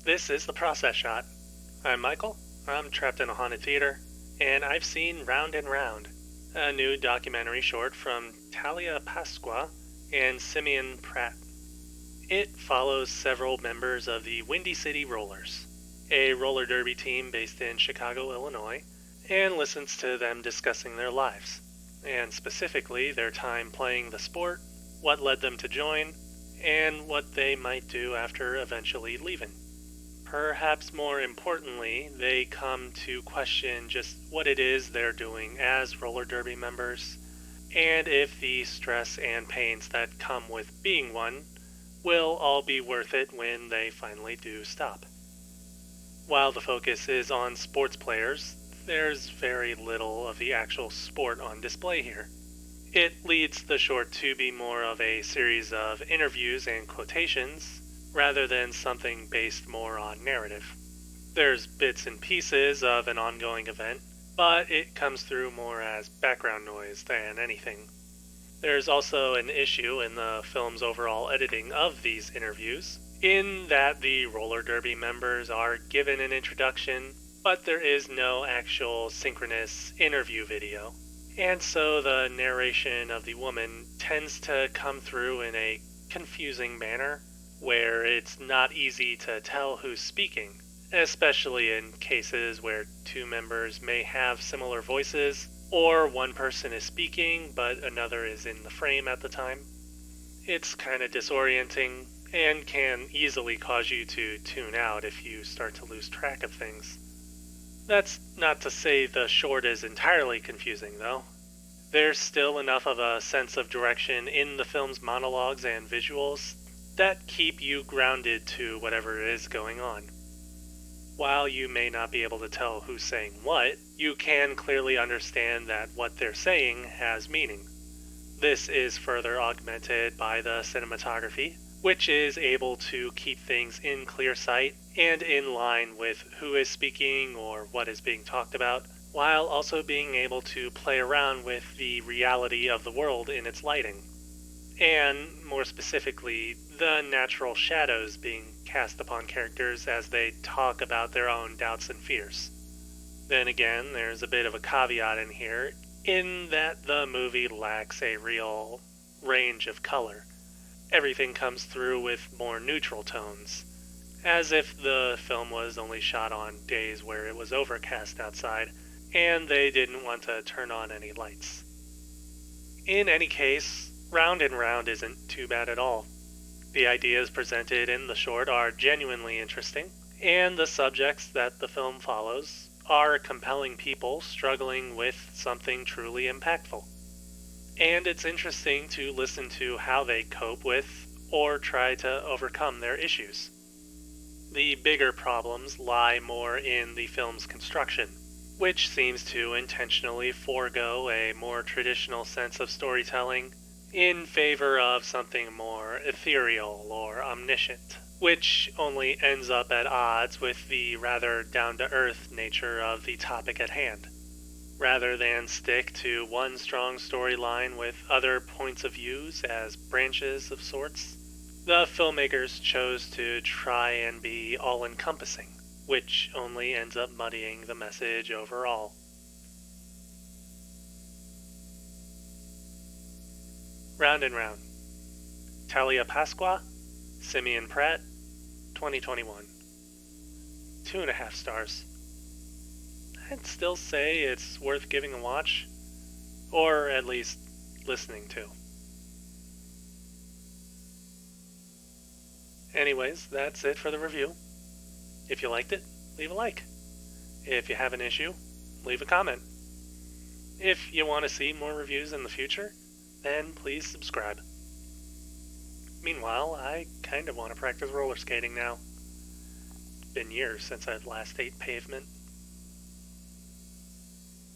This is The Process Shot. I'm Michael, I'm trapped in a haunted theater, and I've seen Round and Round, a new documentary short from Talia Pasqua and Simeon Pratt. It follows several members of the Windy City Rollers, a roller derby team based in Chicago, Illinois, and listens to them discussing their lives, and specifically their time playing the sport, what led them to join, and what they might do after eventually leaving. Perhaps more importantly, they come to question just what it is they're doing as roller derby members, and if the stress and pains that come with being one will all be worth it when they finally do stop. While the focus is on sports players, there's very little of the actual sport on display here. It leads the short to be more of a series of interviews and quotations, rather than something based more on narrative. There's bits and pieces of an ongoing event, but it comes through more as background noise than anything. There's also an issue in the film's overall editing of these interviews, in that the roller derby members are given an introduction, but there is no actual synchronous interview video. And so the narration of the woman tends to come through in a confusing manner, where it's not easy to tell who's speaking, especially in cases where two members may have similar voices, or one person is speaking but another is in the frame at the time. It's kind of disorienting, and can easily cause you to tune out if you start to lose track of things. That's not to say the short is entirely confusing, though. There's still enough of a sense of direction in the film's monologues and visuals that keep you grounded to whatever is going on. While you may not be able to tell who's saying what, you can clearly understand that what they're saying has meaning. This is further augmented by the cinematography, which is able to keep things in clear sight and in line with who is speaking or what is being talked about, while also being able to play around with the reality of the world in its lighting, and more specifically, the natural shadows being cast upon characters as they talk about their own doubts and fears. Then again, there's a bit of a caveat in here, in that the movie lacks a real range of color. Everything comes through with more neutral tones, as if the film was only shot on days where it was overcast outside, and they didn't want to turn on any lights. In any case, Round and Round isn't too bad at all. The ideas presented in the short are genuinely interesting, and the subjects that the film follows are compelling people struggling with something truly impactful. And it's interesting to listen to how they cope with or try to overcome their issues. The bigger problems lie more in the film's construction, which seems to intentionally forego a more traditional sense of storytelling in favor of something more ethereal or omniscient, which only ends up at odds with the rather down-to-earth nature of the topic at hand. Rather than stick to one strong storyline with other points of views as branches of sorts, the filmmakers chose to try and be all-encompassing, which only ends up muddying the message overall. Round and Round. Talia Pasqua, Simeon Pratt, 2021. 2.5 stars. I'd still say it's worth giving a watch, or at least listening to. Anyways, that's it for the review. If you liked it, leave a like. If you have an issue, leave a comment. If you want to see more reviews in the future, then please subscribe. Meanwhile, I kind of want to practice roller skating now. It's been years since I've last ate pavement.